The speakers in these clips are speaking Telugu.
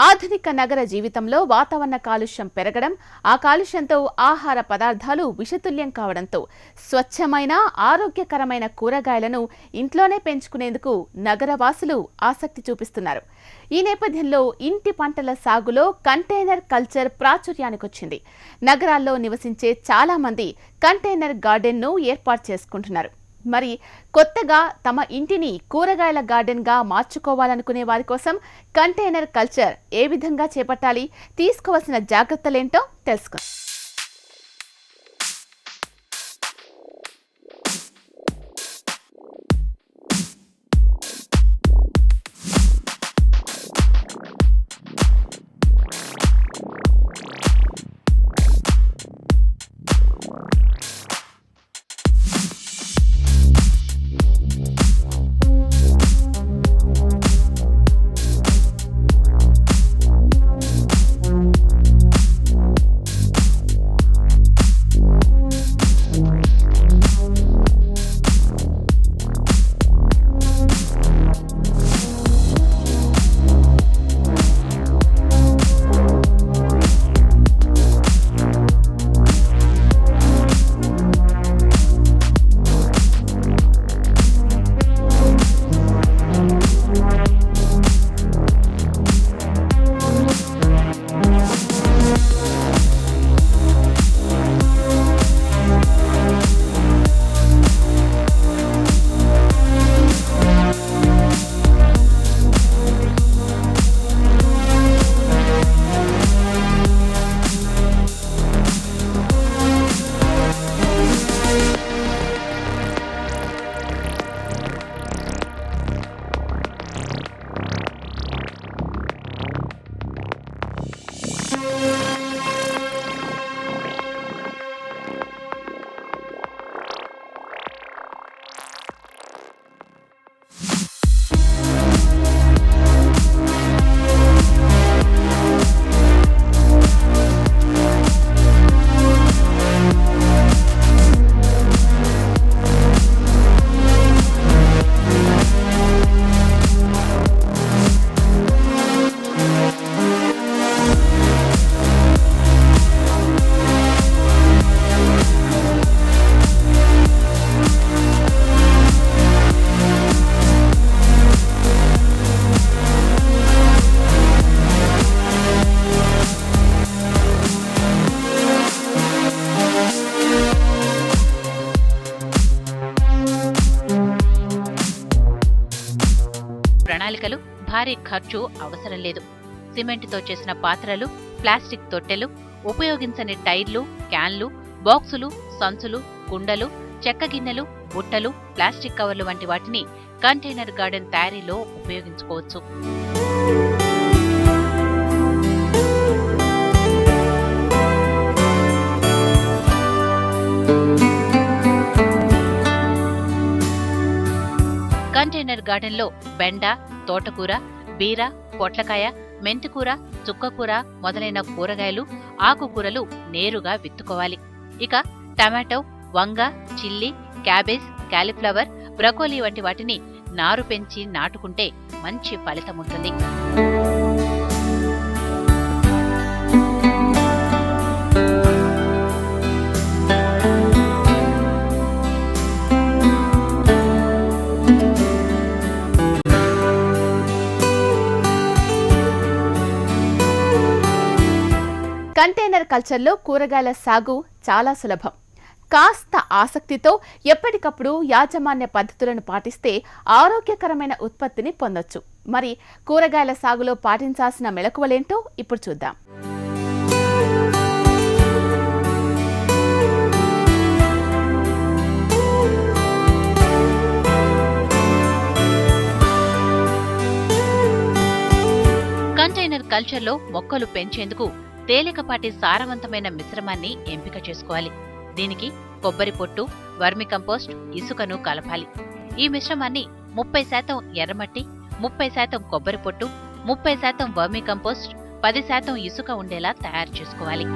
ఆధునిక నగర జీవితంలో వాతావరణ కాలుష్యం పెరగడం, ఆ కాలుష్యంతో ఆహార పదార్థాలు విషతుల్యం కావడంతో స్వచ్ఛమైన ఆరోగ్యకరమైన కూరగాయలను ఇంట్లోనే పెంచుకునేందుకు నగరవాసులు ఆసక్తి చూపిస్తున్నారు. ఈ నేపథ్యంలో ఇంటి పంటల సాగులో కంటైనర్ కల్చర్ ప్రాచుర్యానికొచ్చింది. నగరాల్లో నివసించే చాలా మంది కంటైనర్ గార్డెన్ను ఏర్పాటు చేసుకుంటున్నారు. మరి కొత్తగా తమ ఇంటిని కూరగాయల గార్డెన్గా మార్చుకోవాలనుకునే వారి కోసం కంటైనర్ కల్చర్ ఏ విధంగా చేపట్టాలి, తీసుకోవాల్సిన జాగ్రత్తలేంటో తెలుసుకుందాం. ప్రణాళికలు, భారీ ఖర్చు అవసరం లేదు. సిమెంటుతో చేసిన పాత్రలు, ప్లాస్టిక్ తొట్టెలు, ఉపయోగించని టైర్లు, క్యాన్లు, బాక్సులు, సంచులు, కుండలు, చెక్క గిన్నెలు, బుట్టలు, ప్లాస్టిక్ కవర్లు వంటి వాటిని కంటైనర్ గార్డెన్ తయారీలో ఉపయోగించుకోవచ్చు. కంటైనర్ గార్డెన్లో బెండ, తోటకూర, బీర, పొట్లకాయ, మెంతికూర, చుక్కకూర మొదలైన కూరగాయలు, ఆకుకూరలు నేరుగా విత్తుకోవాలి. ఇక టమాటో, వంగ, చిల్లీ, క్యాబేజ్, కాలీఫ్లవర్, బ్రకోలీ వంటి వాటిని నారు పెంచి నాటుకుంటే మంచి ఫలితముంటుంది. కంటైనర్ కల్చర్లో కూరగాయల సాగు చాలా సులభం. కాస్త ఆసక్తితో ఎప్పటికప్పుడు యాజమాన్య పద్ధతులను పాటిస్తే ఆరోగ్యకరమైన ఉత్పత్తిని పొందొచ్చు. మరి కూరగాయల సాగులో పాటించాల్సిన మెళకువలేంటో ఇప్పుడు చూద్దాం. కంటైనర్ కల్చర్లో మొక్కలు పెంచేందుకు తేలికపాటి సారవంతమైన మిశ్రమాన్ని ఎంపిక చేసుకోవాలి. దీనికి కొబ్బరి పొట్టు, వర్మి కంపోస్ట్, ఇసుకను కలపాలి. ఈ మిశ్రమాన్ని 30% ఎర్రమట్టి, 30% కొబ్బరి పొట్టు, 30% వర్మి కంపోస్ట్, 10% ఇసుక ఉండేలా తయారు చేసుకోవాలి.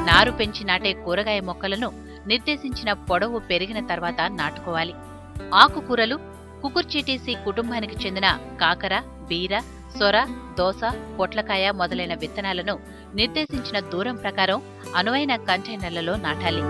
నారు నారు పెంచి నాటే కూరగాయ మొక్కలను నిర్దేశించిన పొడవు పెరిగిన తర్వాత నాటుకోవాలి. ఆకుకూరలు కుకుర్చిటీసీ కుటుంబానికి చెందిన కాకర, బీర, సొర, దోస, పొట్లకాయ మొదలైన విత్తనాలను నిర్దేశించిన దూరం ప్రకారం అనువైన కంటైనర్లలో నాటాలి.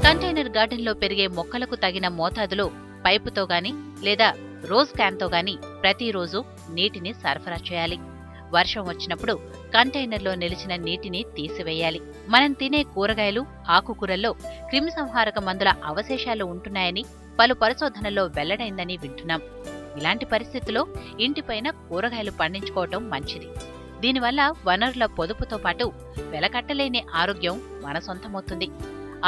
కంటైనర్ గార్డెన్లో పెరిగే మొక్కలకు తగిన మోతాదులో పైపుతో గాని లేదా రోజ్ క్యాన్తో గాని ప్రతిరోజు నీటిని సరఫరా చేయాలి. వర్షం వచ్చినప్పుడు కంటైనర్లో నిలిచిన నీటిని తీసివేయాలి. మనం తినే కూరగాయలు, ఆకుకూరల్లో క్రిమిసంహారక మందుల అవశేషాలు ఉంటున్నాయని పలు పరిశోధనల్లో వెల్లడైందని వింటున్నాం. ఇలాంటి పరిస్థితుల్లో ఇంటిపైన కూరగాయలు పండించుకోవటం మంచిది. దీనివల్ల వనరుల పొదుపుతో పాటు వెలకట్టలేని ఆరోగ్యం మన సొంతమవుతుంది.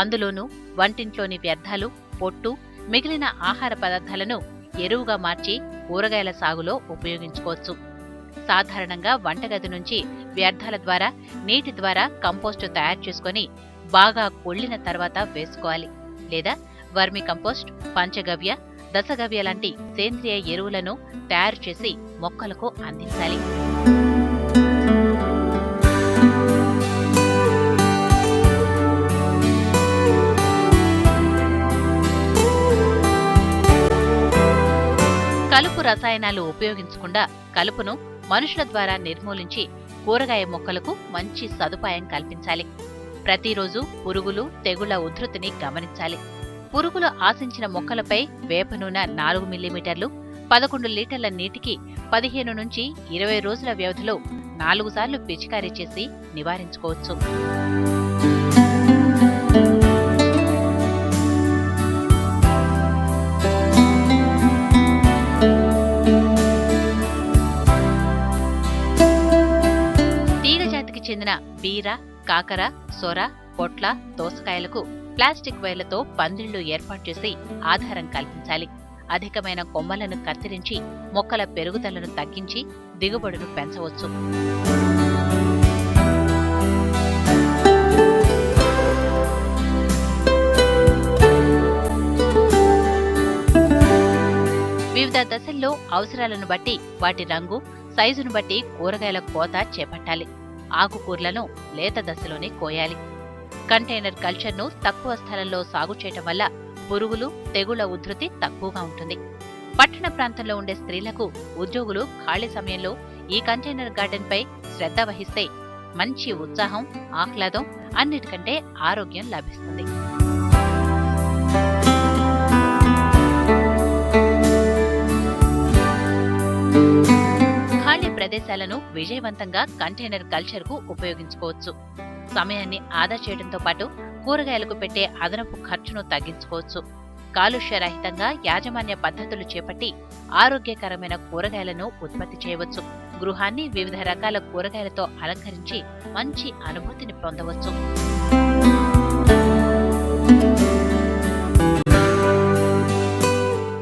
అందులోనూ వంటింట్లోని వ్యర్థాలు, పొట్టు, మిగిలిన ఆహార పదార్థాలను ఎరువుగా మార్చి కూరగాయల సాగులో ఉపయోగించుకోవచ్చు. సాధారణంగా వంటగది నుంచి వ్యర్థాల ద్వారా, నీటి ద్వారా కంపోస్టు తయారు చేసుకుని బాగా కుళ్ళిన తర్వాత వేసుకోవాలి. లేదా వర్మి కంపోస్ట్, పంచగవ్య, దశగవ్య లాంటి సేంద్రియ ఎరువులను తయారు చేసి మొక్కలకు అందించాలి. కలుపు రసాయనాలు ఉపయోగించకుండా కలుపును మనుషుల ద్వారా నిర్మూలించి కూరగాయ మొక్కలకు మంచి సదుపాయం కల్పించాలి. ప్రతిరోజు పురుగులు, తెగుళ్ల ఉధృతిని గమనించాలి. పురుగులు ఆశించిన మొక్కలపై వేప నూనె 4 మిల్లీమీటర్లు 11 లీటర్ల నీటికి 15 నుంచి 20 రోజుల వ్యవధిలో 4 సార్లు పిచికారీ చేసి నివారించుకోవచ్చు. చెందిన బీర, కాకర, సొర, పొట్ల, దోసకాయలకు ప్లాస్టిక్ వైర్లతో పందిళ్లు ఏర్పాటు చేసి ఆధారం కల్పించాలి. అధికమైన కొమ్మలను కత్తిరించి మొక్కల పెరుగుదలను తగ్గించి దిగుబడును పెంచవచ్చు. వివిధ దశల్లో అవసరాలను బట్టి వాటి రంగు, సైజును బట్టి కూరగాయల కోత చేపట్టాలి. ఆకుకూరలను లేత దశలోనే కోయాలి. కంటైనర్ కల్చర్ను తక్కువ స్థలంలో సాగు చేయటం వల్ల పురుగులు, తెగుళ్ల ఉధృతి తక్కువగా ఉంటుంది. పట్టణ ప్రాంతంలో ఉండే స్త్రీలకు ఉద్యోగులు ఖాళీ సమయంలో ఈ కంటైనర్ గార్డెన్పై శ్రద్ధ వహిస్తే మంచి ఉత్సాహం, ఆహ్లాదం, అన్నిటికంటే ఆరోగ్యం లభిస్తుంది. ప్రదేశాలను విజయవంతంగా కంటైనర్ కల్చర్కు ఉపయోగించుకోవచ్చు. సమయాన్ని ఆదా చేయడంతో పాటు కూరగాయలకు పెట్టే అదనపు ఖర్చును తగ్గించుకోవచ్చు. కాలుష్యరహితంగా యాజమాన్య పద్ధతులు చేపట్టి ఆరోగ్యకరమైన కూరగాయలను ఉత్పత్తి చేయవచ్చు. గృహాన్ని వివిధ రకాల కూరగాయలతో అలంకరించి మంచి అనుభూతిని పొందవచ్చు.